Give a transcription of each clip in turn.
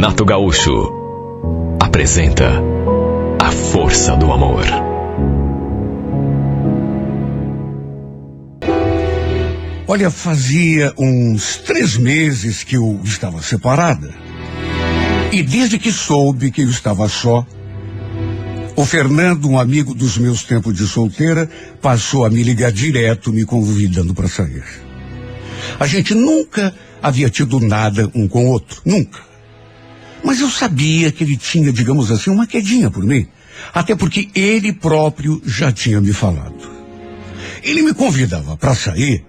Renato Gaúcho apresenta A Força do Amor. Olha, fazia uns 3 meses que eu estava separada. E desde que soube que eu estava só, o Fernando, um amigo dos meus tempos de solteira, passou a me ligar direto, me convidando para sair. A gente nunca havia tido nada um com o outro, nunca. Mas eu sabia que ele tinha, digamos assim, uma quedinha por mim. Até porque ele próprio já tinha me falado. Ele me convidava para sair,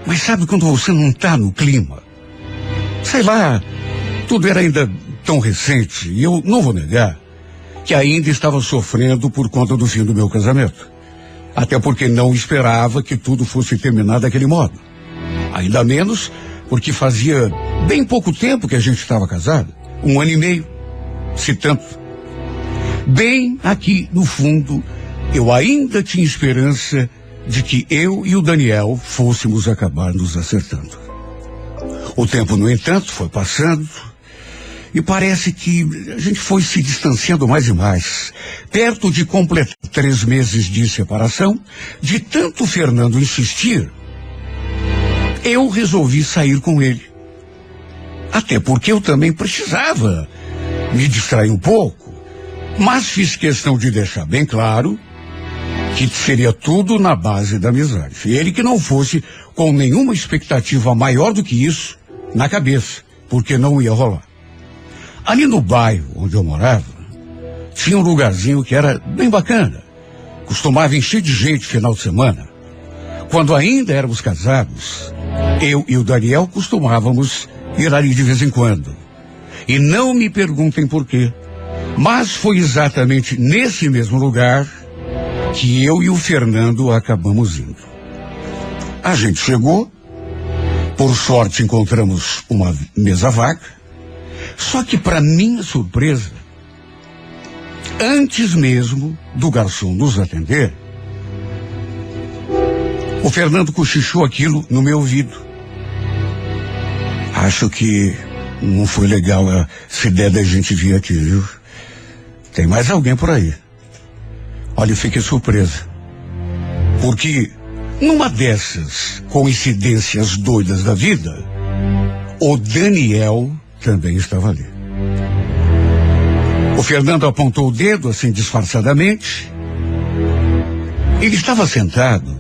mas sabe quando você não está no clima? Sei lá, tudo era ainda tão recente, e eu não vou negar que ainda estava sofrendo por conta do fim do meu casamento. Até porque não esperava que tudo fosse terminar daquele modo. Ainda menos porque fazia bem pouco tempo que a gente estava casado. 1 ano e meio, se tanto. Bem aqui no fundo, eu ainda tinha esperança de que eu e o Daniel fôssemos acabar nos acertando. O tempo, no entanto, foi passando e parece que a gente foi se distanciando mais e mais. Perto de completar 3 meses de separação, de tanto Fernando insistir, eu resolvi sair com ele. Até porque eu também precisava me distrair um pouco, mas fiz questão de deixar bem claro que seria tudo na base da amizade. Ele que não fosse com nenhuma expectativa maior do que isso na cabeça, porque não ia rolar. Ali no bairro onde eu morava, tinha um lugarzinho que era bem bacana. Costumava encher de gente final de semana. Quando ainda éramos casados, eu e o Daniel costumávamos ir ali de vez em quando. E não me perguntem por quê, mas foi exatamente nesse mesmo lugar que eu e o Fernando acabamos indo. A gente chegou, por sorte encontramos uma mesa vaga. Só que, para minha surpresa, antes mesmo do garçom nos atender, o Fernando cochichou aquilo no meu ouvido. Acho que não foi legal essa ideia da gente vir aqui, viu? Tem mais alguém por aí. Olha, eu fiquei surpresa. Porque, numa dessas coincidências doidas da vida, o Daniel também estava ali. O Fernando apontou o dedo, assim, disfarçadamente. Ele estava sentado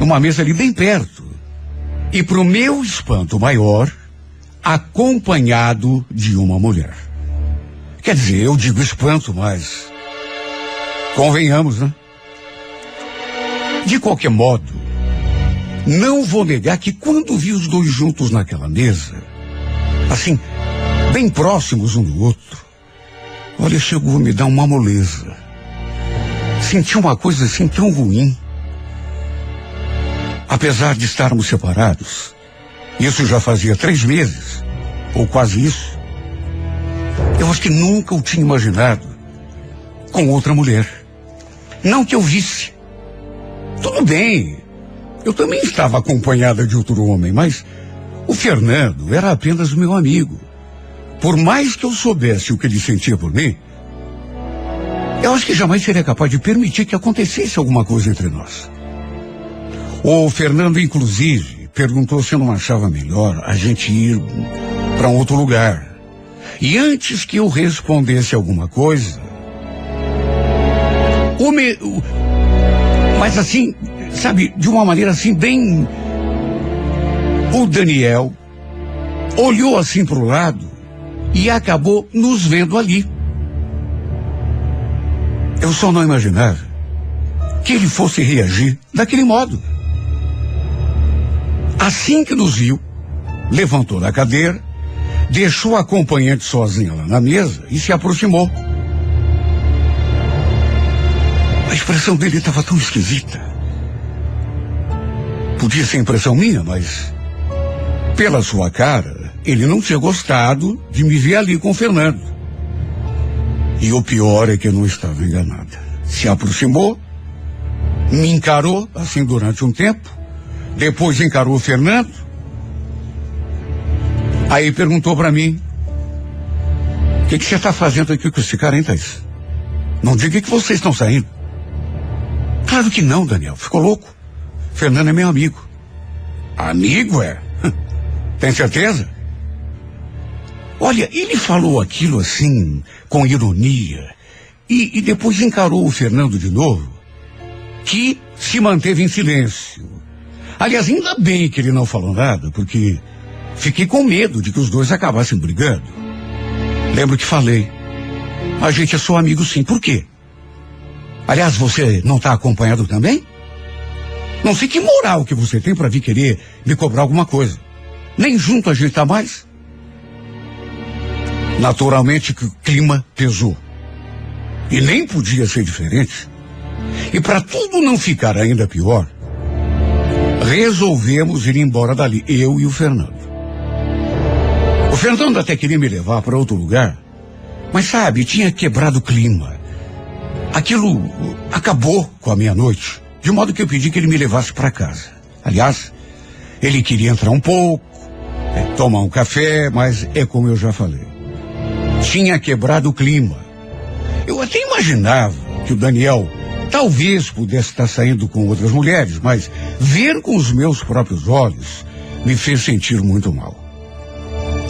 numa mesa ali bem perto. E, para o meu espanto maior, acompanhado de uma mulher. Quer dizer, eu digo espanto, mas convenhamos, né? De qualquer modo, não vou negar que quando vi os dois juntos naquela mesa, assim, bem próximos um do outro, olha, chegou a me dar uma moleza. Senti uma coisa assim tão ruim. Apesar de estarmos separados, isso já fazia 3 meses, ou quase isso, eu acho que nunca o tinha imaginado com outra mulher. Não que eu visse. Tudo bem, eu também estava acompanhada de outro homem, mas o Fernando era apenas meu amigo. Por mais que eu soubesse o que ele sentia por mim, eu acho que jamais seria capaz de permitir que acontecesse alguma coisa entre nós. O Fernando, inclusive, perguntou se eu não achava melhor a gente ir para um outro lugar. E antes que eu respondesse alguma coisa, mas assim, sabe, de uma maneira assim bem, o Daniel olhou assim para o lado e acabou nos vendo ali. Eu só não imaginava que ele fosse reagir daquele modo. Assim que nos viu, levantou da cadeira, deixou a acompanhante sozinha lá na mesa e se aproximou. A expressão dele estava tão esquisita. Podia ser impressão minha, mas pela sua cara, ele não tinha gostado de me ver ali com o Fernando. E o pior é que eu não estava enganada. Se aproximou, me encarou assim durante um tempo, depois encarou o Fernando, aí perguntou para mim: que você está fazendo aqui com esse cara, hein, Thaís? Não diga que vocês estão saindo. Claro que não, Daniel. Ficou louco. Fernando é meu amigo. Amigo, é? Tem certeza? Olha, ele falou aquilo assim, com ironia, e depois encarou o Fernando de novo, que se manteve em silêncio. Aliás, ainda bem que ele não falou nada, porque fiquei com medo de que os dois acabassem brigando. Lembro que falei, a gente é só amigo sim, por quê? Aliás, você não está acompanhado também? Não sei que moral que você tem para vir querer me cobrar alguma coisa. Nem junto a gente está mais. Naturalmente que o clima pesou. E nem podia ser diferente. E para tudo não ficar ainda pior, resolvemos ir embora dali, eu e o Fernando. O Fernando até queria me levar para outro lugar, mas sabe, tinha quebrado o clima. Aquilo acabou com a minha noite, de modo que eu pedi que ele me levasse para casa. Aliás, ele queria entrar um pouco, tomar um café, mas é como eu já falei. Tinha quebrado o clima. Eu até imaginava que o Daniel talvez pudesse estar saindo com outras mulheres, mas ver com os meus próprios olhos me fez sentir muito mal.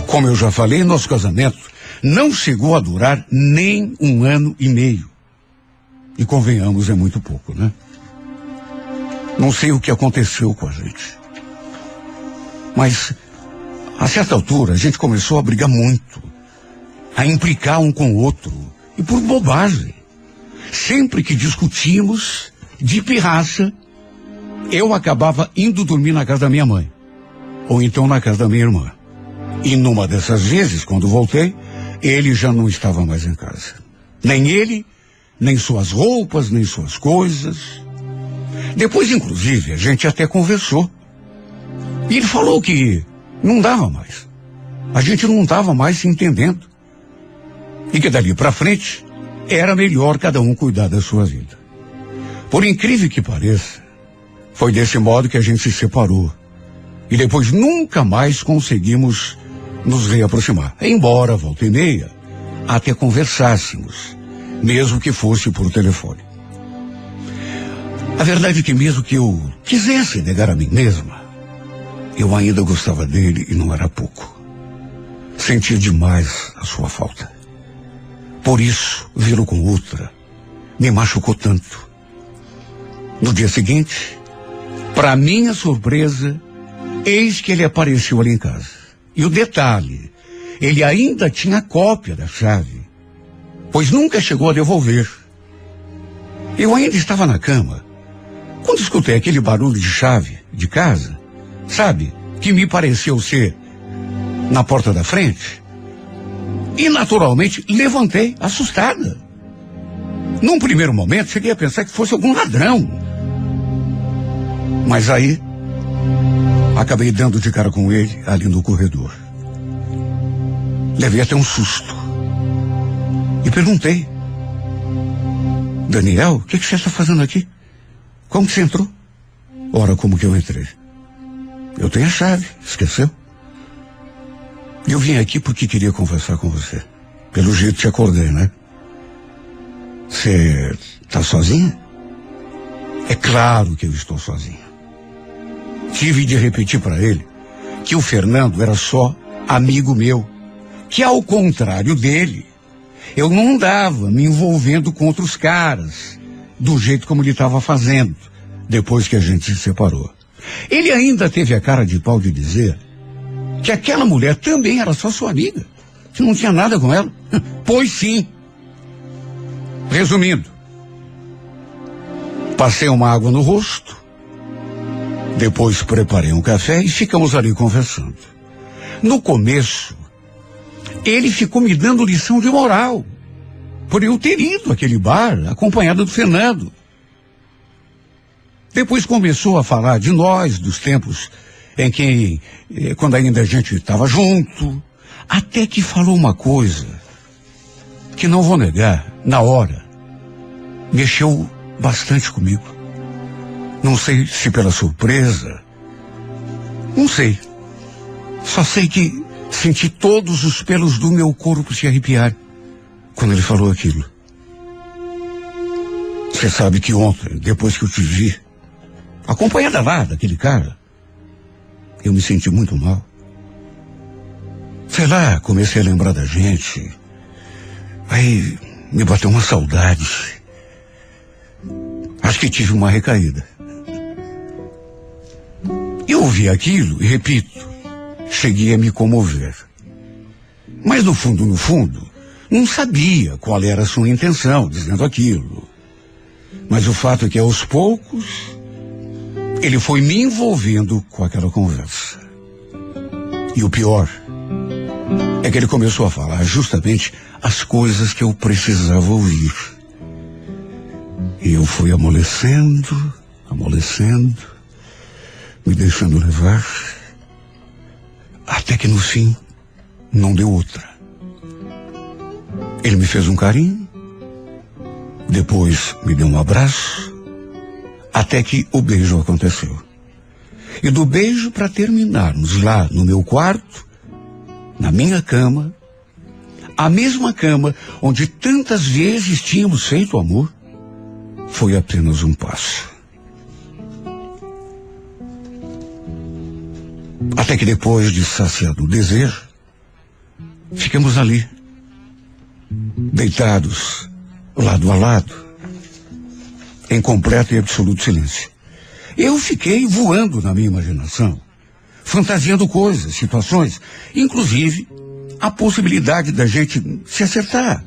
Como eu já falei, nosso casamento não chegou a durar nem 1 ano e meio. E convenhamos, é muito pouco, né? Não sei o que aconteceu com a gente. Mas, a certa altura, a gente começou a brigar muito. A implicar um com o outro. E por bobagem. Sempre que discutimos, de pirraça, eu acabava indo dormir na casa da minha mãe. Ou então na casa da minha irmã. E numa dessas vezes, quando voltei, ele já não estava mais em casa. Nem ele, nem suas roupas, nem suas coisas. Depois, inclusive, a gente até conversou. E ele falou que não dava mais. A gente não estava mais se entendendo. E que dali para frente, era melhor cada um cuidar da sua vida. Por incrível que pareça, foi desse modo que a gente se separou. E depois nunca mais conseguimos nos reaproximar. Embora, volta e meia, até conversássemos, mesmo que fosse por telefone. A verdade é que mesmo que eu quisesse negar a mim mesma, eu ainda gostava dele e não era pouco. Sentia demais a sua falta. Por isso, vê-lo com outra me machucou tanto. No dia seguinte, para minha surpresa, eis que ele apareceu ali em casa. E o detalhe, ele ainda tinha cópia da chave, pois nunca chegou a devolver. Eu ainda estava na cama, quando escutei aquele barulho de chave de casa, sabe, que me pareceu ser na porta da frente. E naturalmente levantei, assustada. Num primeiro momento, cheguei a pensar que fosse algum ladrão. Mas aí, acabei dando de cara com ele ali no corredor. Levei até um susto. E perguntei: Daniel, o que você está fazendo aqui? Como que você entrou? Ora, como que eu entrei? Eu tenho a chave, esqueceu? Eu vim aqui porque queria conversar com você. Pelo jeito te acordei, né? Você está sozinha? É claro que eu estou sozinha. Tive de repetir para ele que o Fernando era só amigo meu. Que ao contrário dele, eu não andava me envolvendo com outros caras, do jeito como ele estava fazendo, depois que a gente se separou. Ele ainda teve a cara de pau de dizer que aquela mulher também era só sua amiga, que não tinha nada com ela. Pois sim. Resumindo, passei uma água no rosto, depois preparei um café e ficamos ali conversando. No começo, ele ficou me dando lição de moral, por eu ter ido àquele bar acompanhado do Fernando. Depois começou a falar de nós, dos tempos em que, quando ainda a gente estava junto, até que falou uma coisa que não vou negar, na hora, mexeu bastante comigo. Não sei se pela surpresa, não sei. Só sei que senti todos os pelos do meu corpo se arrepiar. quando ele falou aquilo. Você sabe que ontem, depois que eu te vi, acompanhada lá daquele cara, eu me senti muito mal. Sei lá, comecei a lembrar da gente. Aí me bateu uma saudade. Acho que tive uma recaída. Eu ouvi aquilo e, repito, cheguei a me comover. Mas no fundo, não sabia qual era a sua intenção dizendo aquilo. Mas o fato é que aos poucos ele foi me envolvendo com aquela conversa. E o pior é que ele começou a falar justamente as coisas que eu precisava ouvir. E eu fui amolecendo, me deixando levar, até que no fim não deu outra. Ele me fez um carinho, depois me deu um abraço, até que o beijo aconteceu. E do beijo para terminarmos lá no meu quarto, na minha cama, a mesma cama onde tantas vezes tínhamos feito amor, foi apenas um passo. Até que depois de saciado o desejo, ficamos ali, deitados, lado a lado, em completo e absoluto silêncio. Eu fiquei voando na minha imaginação, fantasiando coisas, situações, inclusive a possibilidade da gente se acertar,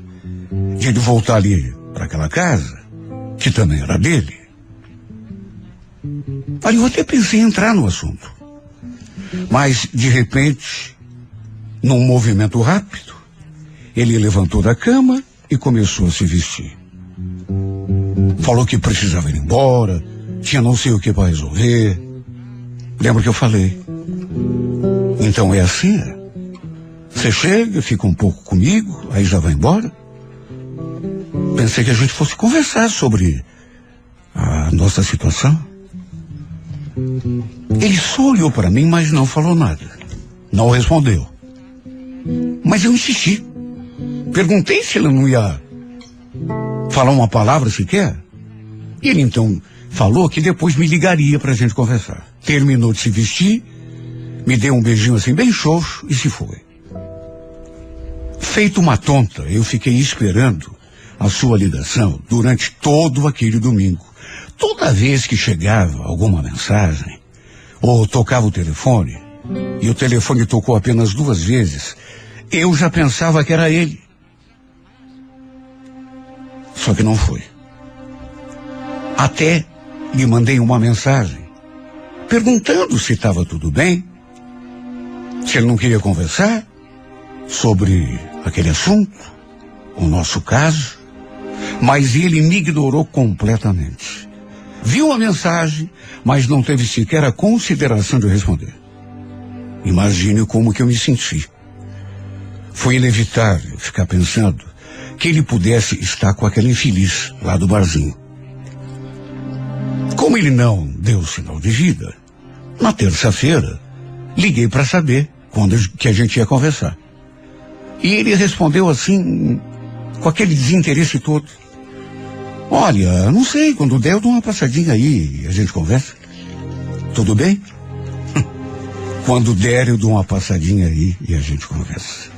de ele voltar ali para aquela casa, que também era dele. Aí eu até pensei em entrar no assunto. Mas, de repente, num movimento rápido, ele levantou da cama e começou a se vestir. Falou que precisava ir embora, tinha não sei o que para resolver. Lembra que eu falei? Então é assim, é? Você chega, fica um pouco comigo, aí já vai embora? Pensei que a gente fosse conversar sobre a nossa situação. Ele só olhou para mim, mas não falou nada. Não respondeu. Mas eu insisti. Perguntei se ele não ia falar uma palavra sequer. E ele então falou que depois me ligaria para a gente conversar. Terminou de se vestir, me deu um beijinho assim bem xoxo e se foi. Feito uma tonta, eu fiquei esperando a sua ligação durante todo aquele domingo. Toda vez que chegava alguma mensagem, ou tocava o telefone, e o telefone tocou apenas 2 vezes, eu já pensava que era ele. Só que não foi. Até lhe mandei uma mensagem, perguntando se estava tudo bem, se ele não queria conversar sobre aquele assunto, o nosso caso, mas ele me ignorou completamente. Viu a mensagem, mas não teve sequer a consideração de responder. Imagine como que eu me senti. Foi inevitável ficar pensando que ele pudesse estar com aquela infeliz lá do barzinho. Como ele não deu sinal de vida, na terça-feira, liguei para saber quando que a gente ia conversar. E ele respondeu assim, com aquele desinteresse todo. Olha, não sei, quando der eu dou uma passadinha aí e a gente conversa. Tudo bem? Quando der eu dou uma passadinha aí e a gente conversa.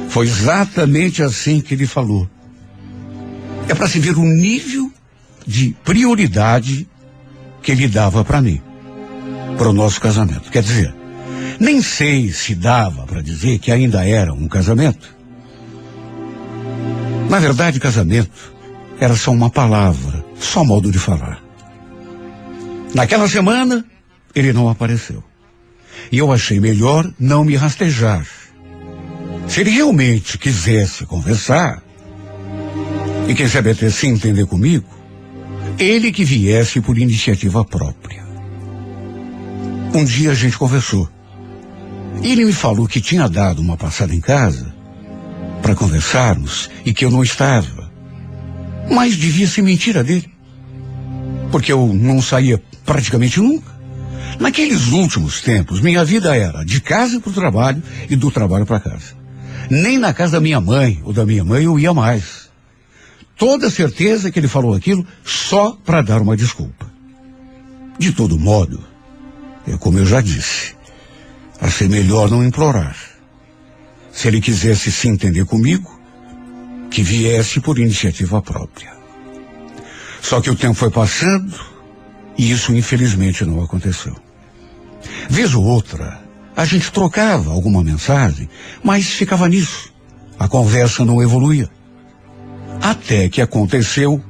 Foi exatamente assim que ele falou. É para se ver o nível de prioridade que ele dava para mim, para o nosso casamento. Quer dizer, nem sei se dava para dizer que ainda era um casamento. Na verdade, casamento era só uma palavra, só modo de falar. Naquela semana, ele não apareceu. E eu achei melhor não me rastejar. Se ele realmente quisesse conversar, e quem sabe até se entender comigo, ele que viesse por iniciativa própria. Um dia a gente conversou. Ele me falou que tinha dado uma passada em casa para conversarmos e que eu não estava. Mas devia ser mentira dele, porque eu não saía praticamente nunca. Naqueles últimos tempos, minha vida era de casa para o trabalho e do trabalho para casa. Nem na casa da minha mãe ou da minha mãe eu ia mais. Toda certeza que ele falou aquilo só para dar uma desculpa. De todo modo, é como eu já disse, achei melhor não implorar. Se ele quisesse se entender comigo, que viesse por iniciativa própria. Só que o tempo foi passando e isso infelizmente não aconteceu. Vez ou outra, a gente trocava alguma mensagem, mas ficava nisso. A conversa não evoluía. Até que aconteceu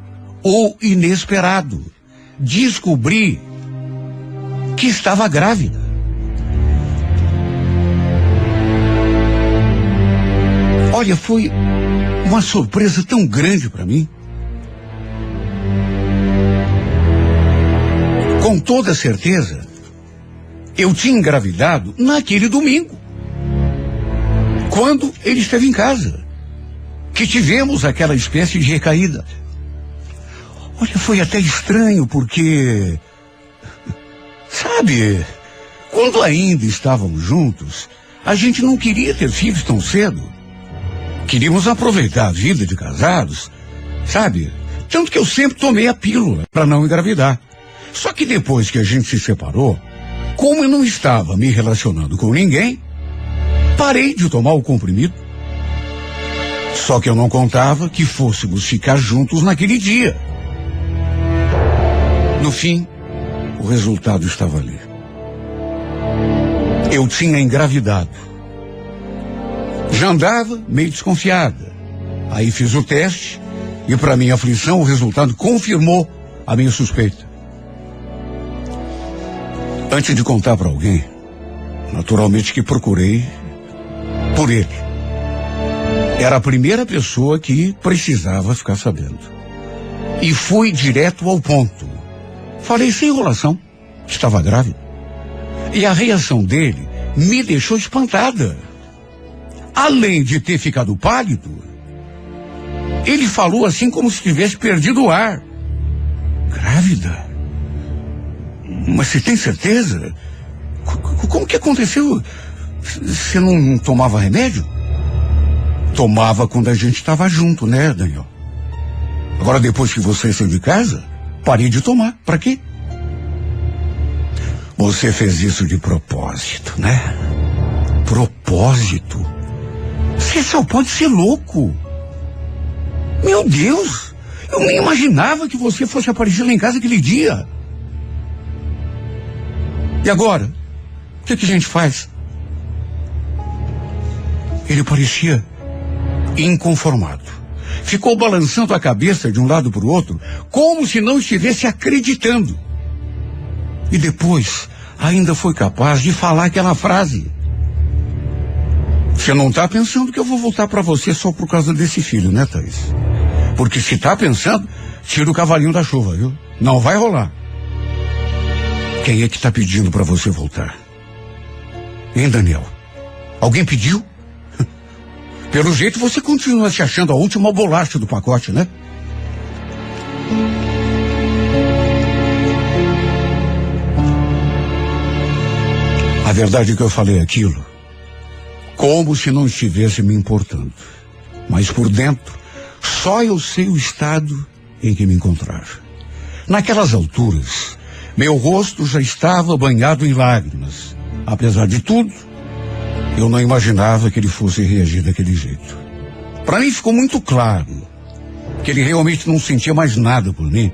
o inesperado. Descobri que estava grávida. Olha, foi uma surpresa tão grande para mim. Com toda certeza, eu tinha engravidado naquele domingo, quando ele esteve em casa, que tivemos aquela espécie de recaída. Olha, foi até estranho porque, sabe, quando ainda estávamos juntos, a gente não queria ter filhos tão cedo. Queríamos aproveitar a vida de casados, sabe? Tanto que eu sempre tomei a pílula para não engravidar. Só que depois que a gente se separou, como eu não estava me relacionando com ninguém, parei de tomar o comprimido. Só que eu não contava que fôssemos ficar juntos naquele dia. No fim, o resultado estava ali. Eu tinha engravidado. Já andava meio desconfiada. Aí fiz o teste e, para minha aflição, o resultado confirmou a minha suspeita. Antes de contar para alguém, naturalmente que procurei por ele. Era a primeira pessoa que precisava ficar sabendo. E fui direto ao ponto. Falei sem enrolação, estava grávida. E a reação dele me deixou espantada. Além de ter ficado pálido, ele falou assim como se tivesse perdido o ar. Grávida? Mas você tem certeza? Como que aconteceu? Você não tomava remédio? Tomava quando a gente estava junto, né, Daniel? Agora, depois que você saiu de casa, parei de tomar. Pra quê? Você fez isso de propósito, né? Propósito? Você só pode ser louco. Meu Deus! Eu nem imaginava que você fosse aparecer lá em casa aquele dia. E agora? O que a gente faz? Ele parecia inconformado. Ficou balançando a cabeça de um lado para o outro, como se não estivesse acreditando. E depois, ainda foi capaz de falar aquela frase. Você não está pensando que eu vou voltar para você só por causa desse filho, né, Thaís? Porque se está pensando, tira o cavalinho da chuva, viu? Não vai rolar. Quem é que está pedindo para você voltar? Hein, Daniel? Alguém pediu? Pelo jeito você continua se achando a última bolacha do pacote, né? A verdade é que eu falei aquilo como se não estivesse me importando. Mas por dentro, só eu sei o estado em que me encontrava. Naquelas alturas, meu rosto já estava banhado em lágrimas. Apesar de tudo, eu não imaginava que ele fosse reagir daquele jeito. Para mim ficou muito claro que ele realmente não sentia mais nada por mim.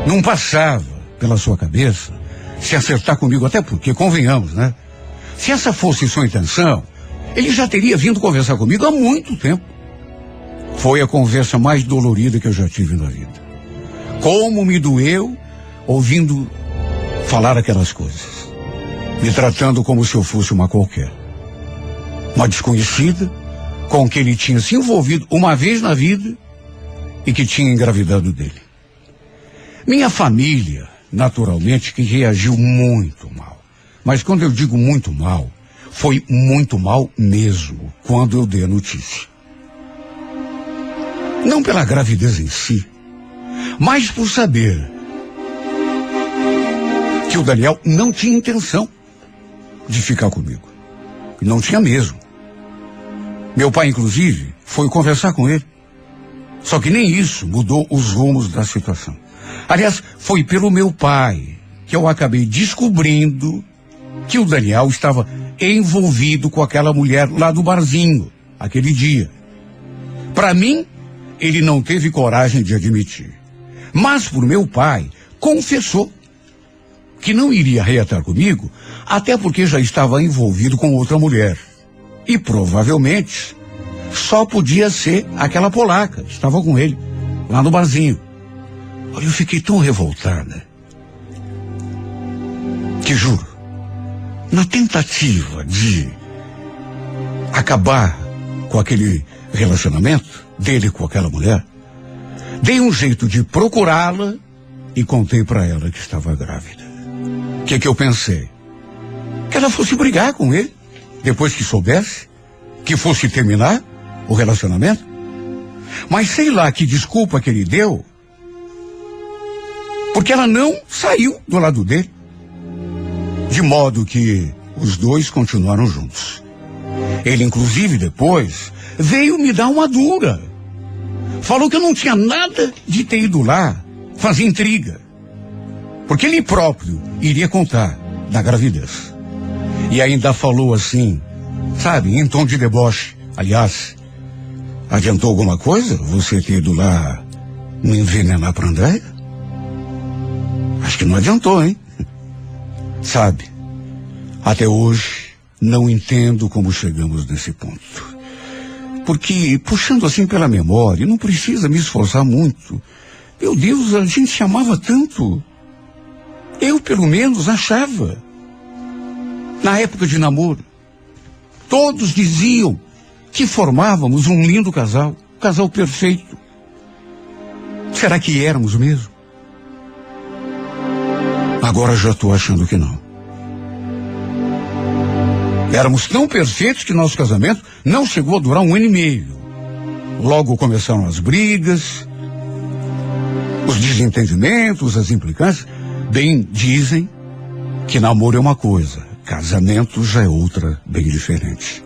Não passava pela sua cabeça se acertar comigo, até porque, convenhamos, né? Se essa fosse sua intenção, ele já teria vindo conversar comigo há muito tempo. Foi a conversa mais dolorida que eu já tive na vida. Como me doeu ouvindo falar aquelas coisas. Me tratando como se eu fosse uma qualquer. Uma desconhecida com quem ele tinha se envolvido uma vez na vida e que tinha engravidado dele. Minha família, naturalmente, que reagiu muito mal. Mas quando eu digo muito mal, foi muito mal mesmo quando eu dei a notícia. Não pela gravidez em si, mas por saber que o Daniel não tinha intenção de ficar comigo. Não tinha mesmo. Meu pai, inclusive, foi conversar com ele. Só que nem isso mudou os rumos da situação. Aliás, foi pelo meu pai que eu acabei descobrindo que o Daniel estava envolvido com aquela mulher lá do barzinho, aquele dia. Para mim, ele não teve coragem de admitir. Mas por meu pai, confessou que não iria reatar comigo, até porque já estava envolvido com outra mulher. E provavelmente só podia ser aquela polaca que estava com ele, lá no barzinho. Olha, eu fiquei tão revoltada que juro, na tentativa de acabar com aquele relacionamento dele com aquela mulher, dei um jeito de procurá-la e contei para ela que estava grávida. O que eu pensei? Que ela fosse brigar com ele, depois que soubesse, que fosse terminar o relacionamento. Mas sei lá que desculpa que ele deu, porque ela não saiu do lado dele. De modo que os dois continuaram juntos. Ele, inclusive, depois veio me dar uma dura. Falou que eu não tinha nada de ter ido lá fazer intriga, porque ele próprio iria contar da gravidez. E ainda falou assim, sabe, em tom de deboche. Aliás, adiantou alguma coisa você ter ido lá me envenenar pra Andréia? Acho que não adiantou, hein? Sabe, até hoje não entendo como chegamos nesse ponto. Porque, puxando assim pela memória, não precisa me esforçar muito. Meu Deus, a gente se amava tanto. Eu, pelo menos, achava. Na época de namoro, todos diziam que formávamos um lindo casal, um casal perfeito. Será que éramos mesmo? Agora já estou achando que não. Éramos tão perfeitos que nosso casamento não chegou a durar 1 ano e meio. Logo começaram as brigas, os desentendimentos, as implicâncias. Bem, dizem que namoro é uma coisa, casamento já é outra, bem diferente.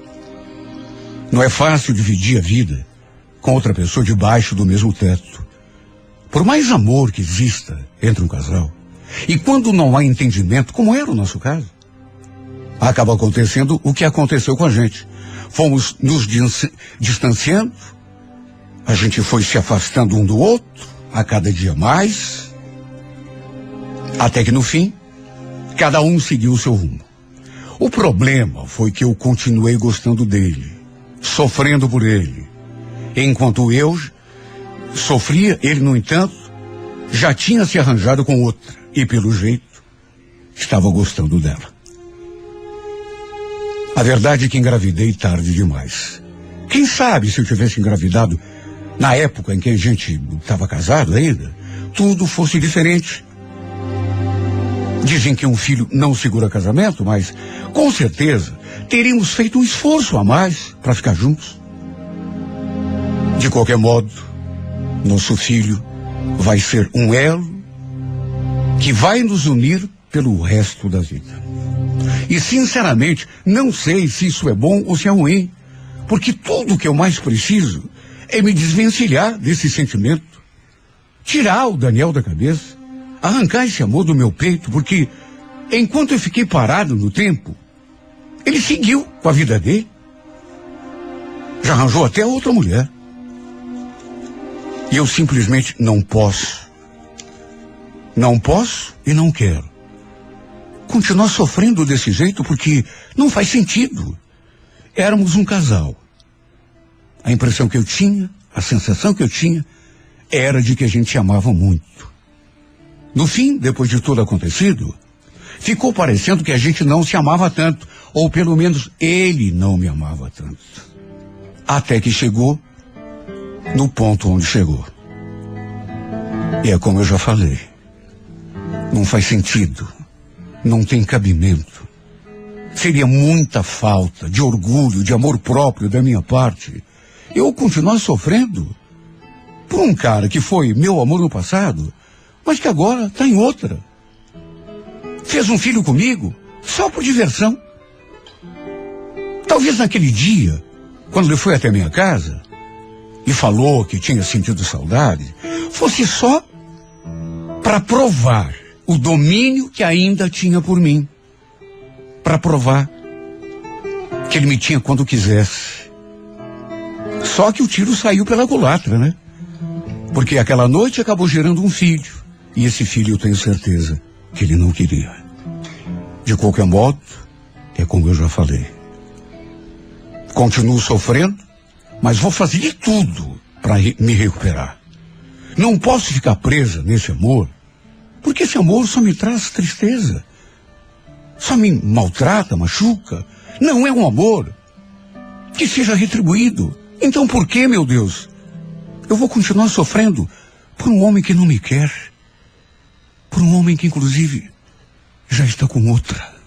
Não é fácil dividir a vida com outra pessoa debaixo do mesmo teto. Por mais amor que exista entre um casal, e quando não há entendimento, como era o nosso caso, acaba acontecendo o que aconteceu com a gente. Fomos nos distanciando, a gente foi se afastando um do outro, a cada dia mais, até que no fim, cada um seguiu o seu rumo. O problema foi que eu continuei gostando dele, sofrendo por ele. Enquanto eu sofria, ele, no entanto, já tinha se arranjado com outra, e pelo jeito, estava gostando dela. A verdade é que engravidei tarde demais. Quem sabe se eu tivesse engravidado na época em que a gente estava casado ainda, tudo fosse diferente. Dizem que um filho não segura casamento, mas com certeza teríamos feito um esforço a mais para ficar juntos. De qualquer modo, nosso filho vai ser um elo que vai nos unir pelo resto da vida. E, sinceramente, não sei se isso é bom ou se é ruim, porque tudo que eu mais preciso é me desvencilhar desse sentimento, tirar o Daniel da cabeça, arrancar esse amor do meu peito, porque enquanto eu fiquei parado no tempo, ele seguiu com a vida dele. Já arranjou até outra mulher. E eu simplesmente não posso. Não posso e não quero continuar sofrendo desse jeito, porque não faz sentido. Éramos um casal. A impressão que eu tinha, a sensação que eu tinha, era de que a gente amava muito. No fim, depois de tudo acontecido, ficou parecendo que a gente não se amava tanto, ou pelo menos ele não me amava tanto. Até que chegou no ponto onde chegou. E é como eu já falei, não faz sentido. Não tem cabimento. Seria muita falta de orgulho, de amor próprio da minha parte eu continuar sofrendo por um cara que foi meu amor no passado, mas que agora está em outra. Fez um filho comigo só por diversão. Talvez naquele dia quando ele foi até minha casa e falou que tinha sentido saudade, fosse só para provar o domínio que ainda tinha por mim. Para provar que ele me tinha quando quisesse. Só que o tiro saiu pela culatra, né? Porque aquela noite acabou gerando um filho. E esse filho eu tenho certeza que ele não queria. De qualquer modo, é como eu já falei. Continuo sofrendo, mas vou fazer de tudo para me recuperar. Não posso ficar presa nesse amor, porque esse amor só me traz tristeza. Só me maltrata, machuca. Não é um amor que seja retribuído. Então por que, meu Deus, eu vou continuar sofrendo por um homem que não me quer? Por um homem que, inclusive, já está com outra.